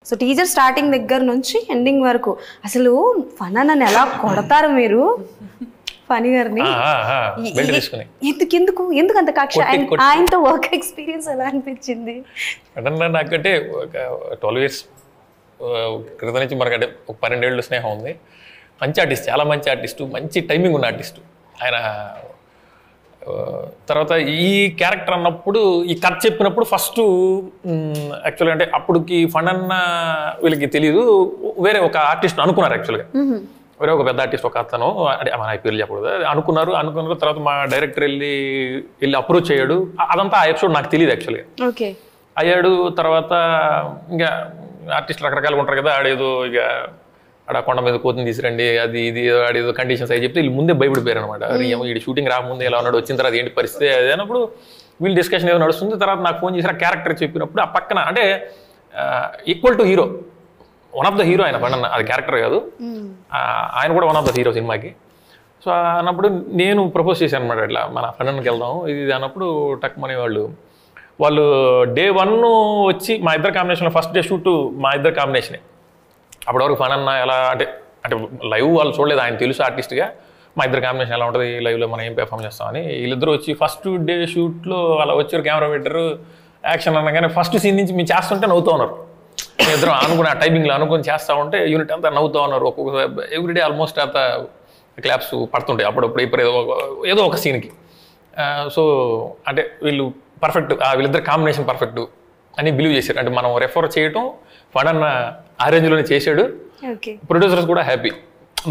So teaser starting దగ్గర నుంచి ending వరకు అసలు ఫనానాని ఎలా కొడతారు మీరు, ఫనీ గారిని ఎందుకు అంత కక్ష? ఆయనతో వర్క్ ఎక్స్పీరియన్స్ ఎలా అనిపించింది? నాకంటే 12 years క్రితం నుంచి మనకంటే ఒక 12 ఏళ్ళు స్నేహం ఉంది. మంచి ఆర్టిస్ట్, చాలా మంచి ఆర్టిస్టు, మంచి టైమింగ్ ఉన్న ఆర్టిస్టు ఆయన. తర్వాత ఈ క్యారెక్టర్ అన్నప్పుడు ఈ కథ చెప్పినప్పుడు ఫస్ట్ యాక్చువల్గా అంటే అప్పటికి ఫండన్న వీళ్ళకి తెలియదు, వేరే ఒక ఆర్టిస్ట్ అనుకున్నారు. యాక్చువల్గా వేరే ఒక పెద్ద ఆర్టిస్ట్ ఒక అతను, అంటే మన పేర్లు చెప్పకూడదు, అనుకున్నారు. తర్వాత మా డైరెక్టర్ వెళ్ళి అప్రోచ్ అయ్యాడు. అదంతా ఆ ఎపిసోడ్ నాకు తెలియదు యాక్చువల్గా. ఓకే అయ్యాడు. తర్వాత ఇంకా ఆర్టిస్ట్ రకరకాలుగా ఉంటారు కదా, ఆడేదో ఇక ఆడ కొండ మీద కోతిని తీసురండి, అది ఇది ఆడేదో కండిషన్స్ అవి చెప్తే వీళ్ళు ముందే భయపడిపోయారు అనమాట. వీడి షూటింగ్ రాకముందే ఎలా ఉన్నాడు, వచ్చిన తర్వాత ఏంటి పరిస్థితి అది అన్నప్పుడు వీళ్ళు డిస్కషన్ ఏదో నడుస్తుంది. తర్వాత నాకు ఫోన్ చేసి క్యారెక్టర్ చెప్పినప్పుడు ఆ పక్కన అంటే equal to hero, one of the hero ఆయన పండన్న, అది క్యారెక్టర్ కాదు, ఆయన కూడా వన్ ఆఫ్ ద హీరో సినిమాకి. సో అన్నప్పుడు నేను ప్రపోజ్ చేశాను అనమాట, ఇట్లా మన పండన్నకి వెళ్దాం ఇది అన్నప్పుడు టక్మని వాళ్ళు డే 1 వచ్చి మా ఇద్దరు కాంబినేషన్లో ఫస్ట్ డే షూట్ మా ఇద్దరు కాంబినేషనే. అప్పటివరకు ఫనన్న ఎలా అంటే లైవ్ వాళ్ళు చూడలేదు, ఆయన తెలుసు ఆర్టిస్ట్గా, మా ఇద్దరు కాంబినేషన్ ఎలా ఉంటుంది లైవ్లో మనం ఏం పెర్ఫామ్ చేస్తామని. వీళ్ళిద్దరూ వచ్చి ఫస్ట్ డే షూట్లో అలా వచ్చారు, కెమెరా పెట్టారు, యాక్షన్ అనగానే ఫస్ట్ సీన్ నుంచి మేము చేస్తుంటే నవ్వుతూ ఉన్నారు. ఇద్దరు అనుకుని ఆ టైమింగ్లో అనుకుని చేస్తూ ఉంటే యూనిట్ అంతా నవ్వుతూ ఉన్నారు. ఒక్కొక్క ఎవ్రీడే ఆల్మోస్ట్ అంత క్లాప్స్ పడుతుంటాయి అప్పుడప్పుడు ఇప్పుడు ఏదో ఒక సీన్కి. సో అంటే వీళ్ళు పర్ఫెక్ట్, వీళ్ళిద్దరు కాంబినేషన్ పర్ఫెక్ట్ అని బిలీవ్ చేశారు. అంటే మనం రెఫర్ చేయటం ఫండన్న ఆ రేంజ్లోనే చేశాడు. ప్రొడ్యూసర్స్ కూడా హ్యాపీ,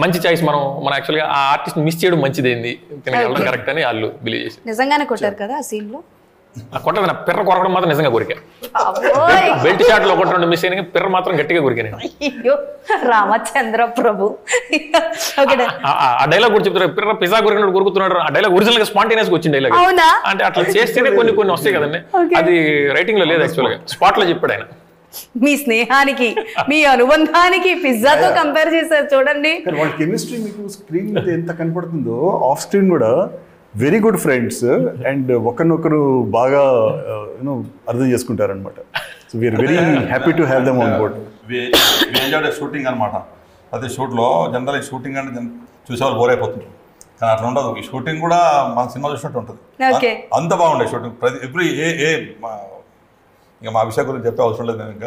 మంచి చాయిస్. మన యాక్చువల్గా ఆ ఆర్టిస్ట్ మిస్ చేయడం మంచిదైంది, తినగలడం కరెక్ట్ అని వాళ్ళు బిలీవ్ చేశారు. నిజంగానే కొట్టారు కదా ఆ సీన్లో? కొట్టదు, నా పిర్ర కొరకడం మాత్రం నిజంగా కోరికా. బెల్ట్ షాట్లో ఒకటి 2 మిస్ అయిన పిర్ర మాత్రం గట్టిగా కోరికాను. రామచంద్ర ప్రభు ఆ డైలాగ్ కూడా చెప్తారు, పిర్ర పిజ్జా కొరికినట్టు కొరుకుతున్నాడు. ఆ డైలాగ్ ఒరిజినల్ గా స్పాంటేనియస్ గా వచ్చిన డైలాగ్. అంటే అట్లా చేస్తేనే కొన్ని వస్తాయి కదండి, అది రైటింగ్ లో లేదు యాక్చువల్గా, స్పాట్ లో చెప్పాడు ఆయన. మీ స్నేహానికి మీ అనుబంధానికి పిజ్జాతో కంపేర్ చేశారు చూడండి. వాళ్ళ కెమిస్ట్రీ మీకు స్క్రీన్ మీద ఎంత కనపడుతుందో ఆఫ్ స్క్రీన్ కూడా వెరీ గుడ్ ఫ్రెండ్స్ అండ్ ఒకరినొకరు బాగా అర్థం చేసుకుంటారనమాట. So we are very happy to have them on board. We enjoyed shooting అనమాట. ప్రతి షూట్లో జనరల్ షూటింగ్ అంటే చూసేవాళ్ళు బోర్ అయిపోతుంటారు, కానీ అట్లా ఉండదు. ఈ షూటింగ్ కూడా మన సినిమా చూసినట్టు ఉంటుంది, అంత బాగుండే షూటింగ్. ప్రతి ఎవ్రీ ఇంకా మా విషయం గురించి చెప్పే అవసరం లేదు నేను ఇంకా.